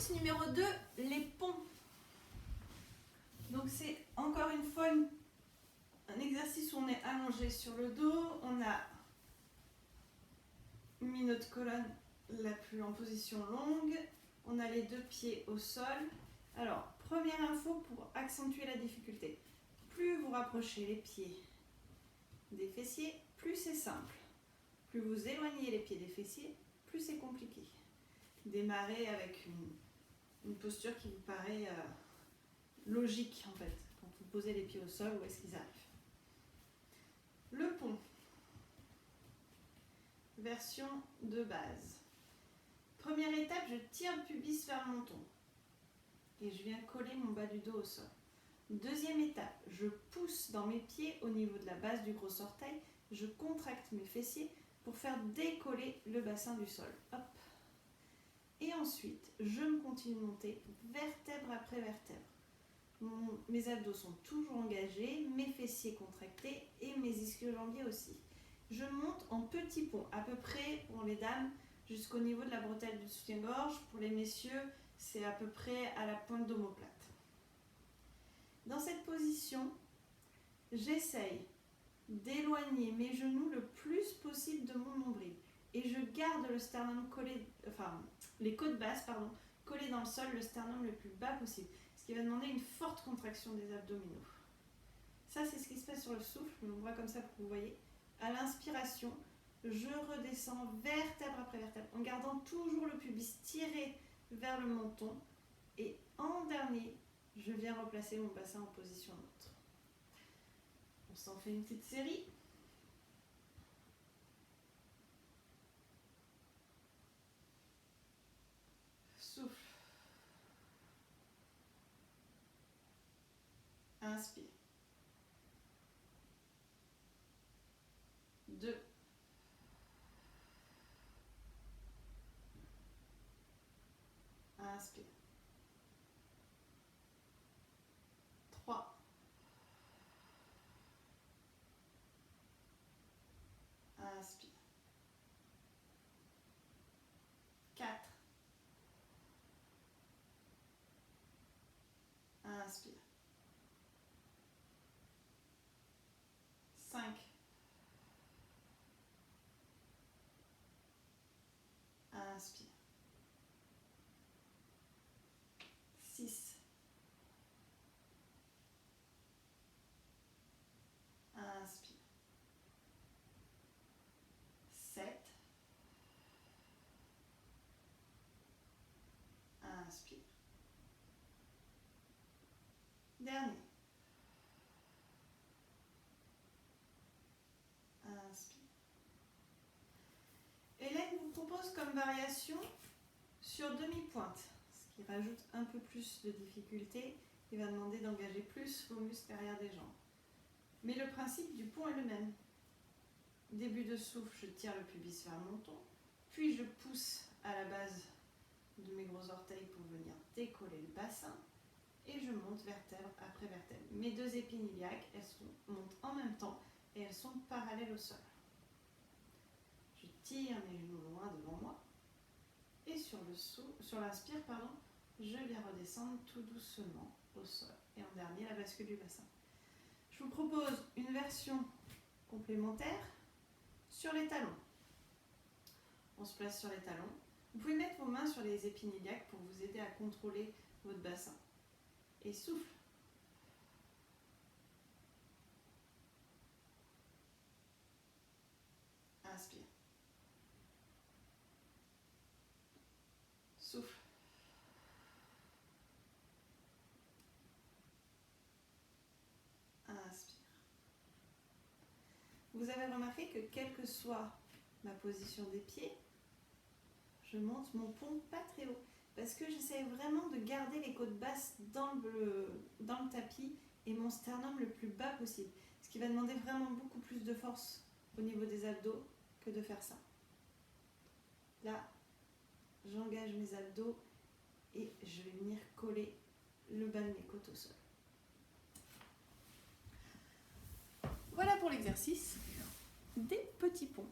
Exercice numéro 2, les ponts. Donc c'est encore une fois un exercice où on est allongé sur le dos, on a mis notre colonne en position longue, on a les deux pieds au sol. Alors, première info pour accentuer la difficulté. Plus vous rapprochez les pieds des fessiers, plus c'est simple. Plus vous éloignez les pieds des fessiers, plus c'est compliqué. Démarrez avec une posture qui vous paraît logique en fait. Quand vous posez les pieds au sol, où est-ce qu'ils arrivent? Le pont. Version de base. Première étape, je tire le pubis vers le menton. Et je viens coller mon bas du dos au sol. Deuxième étape, je pousse dans mes pieds au niveau de la base du gros orteil. Je contracte mes fessiers pour faire décoller le bassin du sol. Hop. Et ensuite, je me continue de monter vertèbre après vertèbre. Mes abdos sont toujours engagés, mes fessiers contractés et mes ischio-jambiers aussi. Je monte en petits ponts, à peu près pour les dames jusqu'au niveau de la bretelle du soutien-gorge. Pour les messieurs, c'est à peu près à la pointe d'omoplate. Dans cette position, j'essaye d'éloigner mes genoux le plus possible de mon nombril et je garde le sternum collé, les côtes basses collées dans le sol, le sternum le plus bas possible, ce qui va demander une forte contraction des abdominaux. Ça, c'est ce qui se passe sur le souffle. Je me vois comme ça pour que vous voyez. À l'inspiration, je redescends vertèbre après vertèbre en gardant toujours le pubis tiré vers le menton et en dernier, je viens replacer mon bassin en position neutre. On s'en fait une petite série. Souffle. Inspire. 2. Inspire. 3. Inspire. 4. Inspire. 5. Inspire. 6. Inspire. 7. Inspire. Dernier. Inspire. Hélène vous propose comme variation sur demi-pointe, ce qui rajoute un peu plus de difficulté et va demander d'engager plus vos muscles derrière des jambes. Mais le principe du pont est le même. Début de souffle, je tire le pubis vers le menton, puis je pousse à la base de mes gros orteils pour venir décoller le bassin et je monte vertèbre après vertèbre. Mes deux épines iliaques, montent en même temps et elles sont parallèles au sol. Je tire mes genoux loin devant moi et sur l'inspire, je viens redescendre tout doucement au sol. Et en dernier, la bascule du bassin. Je vous propose une version complémentaire sur les talons. On se place sur les talons. Vous pouvez mettre vos mains sur les épines iliaques pour vous aider à contrôler votre bassin. Et souffle. Inspire. Souffle. Inspire. Vous avez remarqué que quelle que soit ma position des pieds, je monte mon pont pas très haut parce que j'essaie vraiment de garder les côtes basses dans le tapis et mon sternum le plus bas possible, ce qui va demander vraiment beaucoup plus de force au niveau des abdos que de faire ça. Là, j'engage mes abdos et je vais venir coller le bas de mes côtes au sol. Voilà pour l'exercice des petits ponts.